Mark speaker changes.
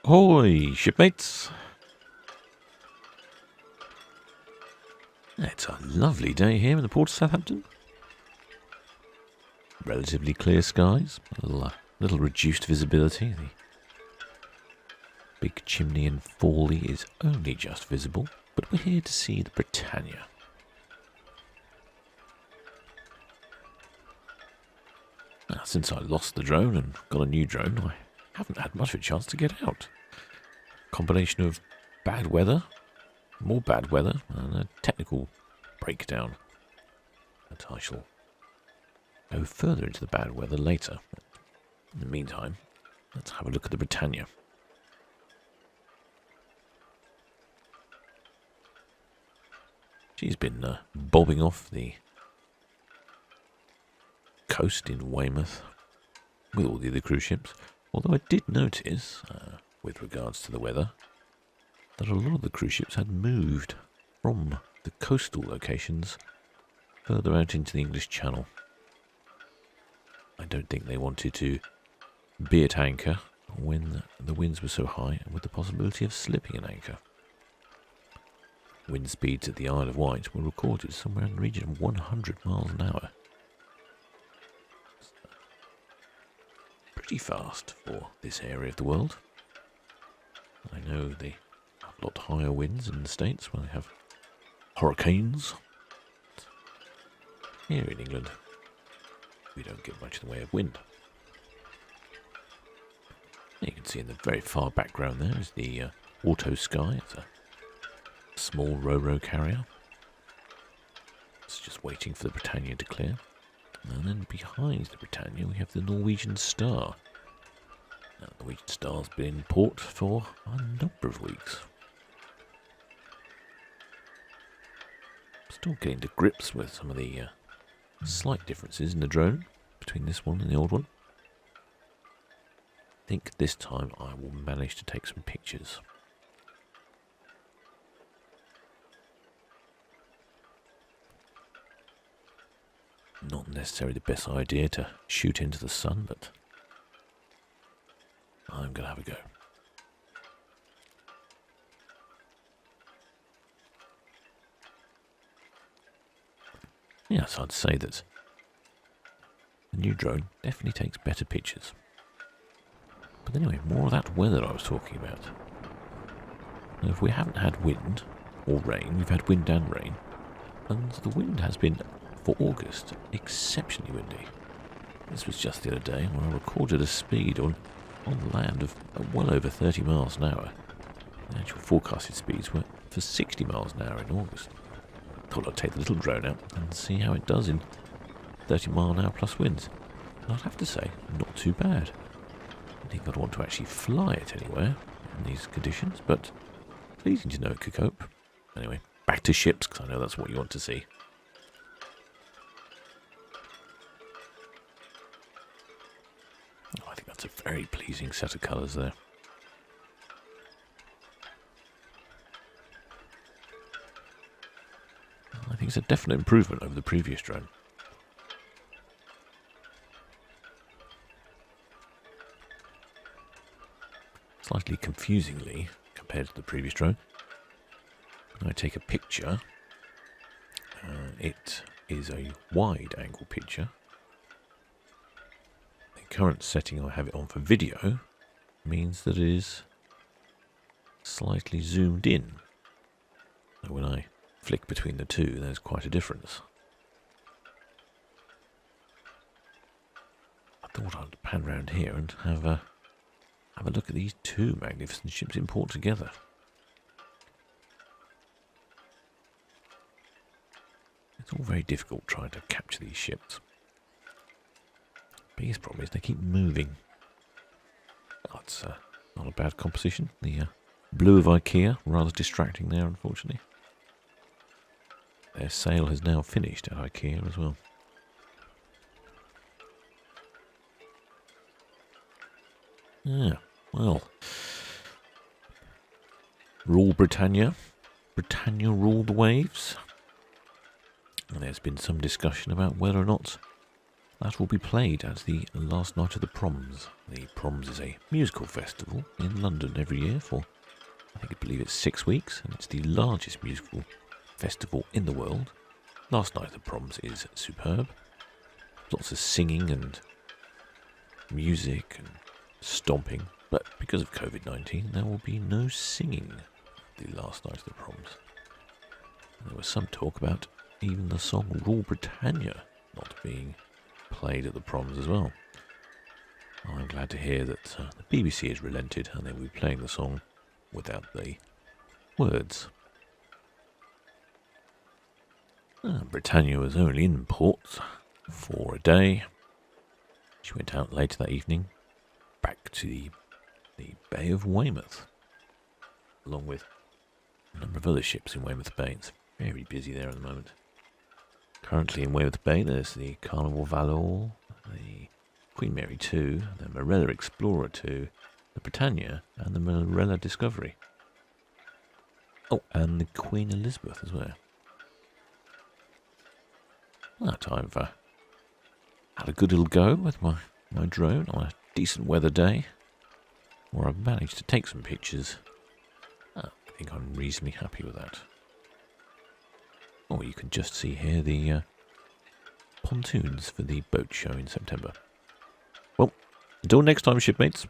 Speaker 1: Ahoy, shipmates! It's a lovely day here in the port of Southampton. Relatively clear skies, a little reduced visibility. The big chimney in Fawley is only just visible, but we're here to see the Britannia. Now, since I lost the drone and got a new drone, I haven't had much of a chance to get out. Combination of bad weather, more bad weather, and a technical breakdown. But I shall go further into the bad weather later. In the meantime, let's have a look at the Britannia. She's been bobbing off the coast in Weymouth with all the other cruise ships. Although I did notice, with regards to the weather, that a lot of the cruise ships had moved from the coastal locations further out into the English Channel. I don't think they wanted to be at anchor when the winds were so high and with the possibility of slipping an anchor. Wind speeds at the Isle of Wight were recorded somewhere in the region of 100 miles an hour. Pretty fast for this area of the world. I know they have a lot higher winds in the States where they have hurricanes. Here in England, we don't get much in the way of wind. You can see in the very far background there is the Auto Sky. It's a small ro-ro carrier. It's just waiting for the Britannia to clear. And then behind the Britannia we have the Norwegian Star. Now, the Norwegian Star's been in port for a number of weeks. Still getting to grips with some of the slight differences in the drone between this one and the old one. I think this time I will manage to take some pictures. Not necessarily the best idea to shoot into the sun, but I'm going to have a go. Yes, I'd say that the new drone definitely takes better pictures. But anyway, more of that weather I was talking about. Now, if we haven't had wind or rain, we've had wind and rain, and the wind has been, for August, exceptionally windy. This was just the other day when I recorded a speed on land of well over 30 miles an hour. The actual forecasted speeds were for 60 miles an hour in August. Thought I'd take the little drone out and see how it does in 30 mile an hour plus winds. And I'd have to say, not too bad. I think I'd want to actually fly it anywhere in these conditions, but pleasing to know it could cope. Anyway, back to ships, because I know that's what you want to see. Oh, I think that's a very pleasing set of colours there. I think it's a definite improvement over the previous drone. Slightly confusingly, compared to the previous drone, when I take a picture, it is a wide angle picture. The current setting I have it on for video means that it is slightly zoomed in. So when I flick between the two, there's quite a difference. I thought I'd pan round here and have a look at these two magnificent ships in port together. It's all very difficult trying to capture these ships. Biggest problem is they keep moving. Oh, it's not a bad composition. The blue of IKEA, rather distracting there, unfortunately. Their sale has now finished at IKEA as well. Yeah, well. Rule Britannia. Britannia rule the waves. And there's been some discussion about whether or not that will be played at the last night of the Proms. The Proms is a musical festival in London every year for, I believe it's 6 weeks, and it's the largest musical festival in the world. Last night of the Proms is superb. Lots of singing and music and stomping, but because of COVID-19 there will be no singing the last night of the Proms. And there was some talk about even the song Rule Britannia not being played at the Proms as well. I'm glad to hear that the BBC has relented and they will be playing the song without the words. Britannia was only in port for a day. She went out later that evening back to the Bay of Weymouth, along with a number of other ships in Weymouth Bay. It's very busy there at the moment. Currently in Weymouth Bay there's the Carnival Valor, the Queen Mary 2, the Marella Explorer 2, the Britannia and the Marella Discovery. Oh, and the Queen Elizabeth as well. That I've had a good little go with my drone on a decent weather day, where I've managed to take some pictures. I think I'm reasonably happy with that. Oh, you can just see here the pontoons for the boat show in September. Well, until next time, shipmates.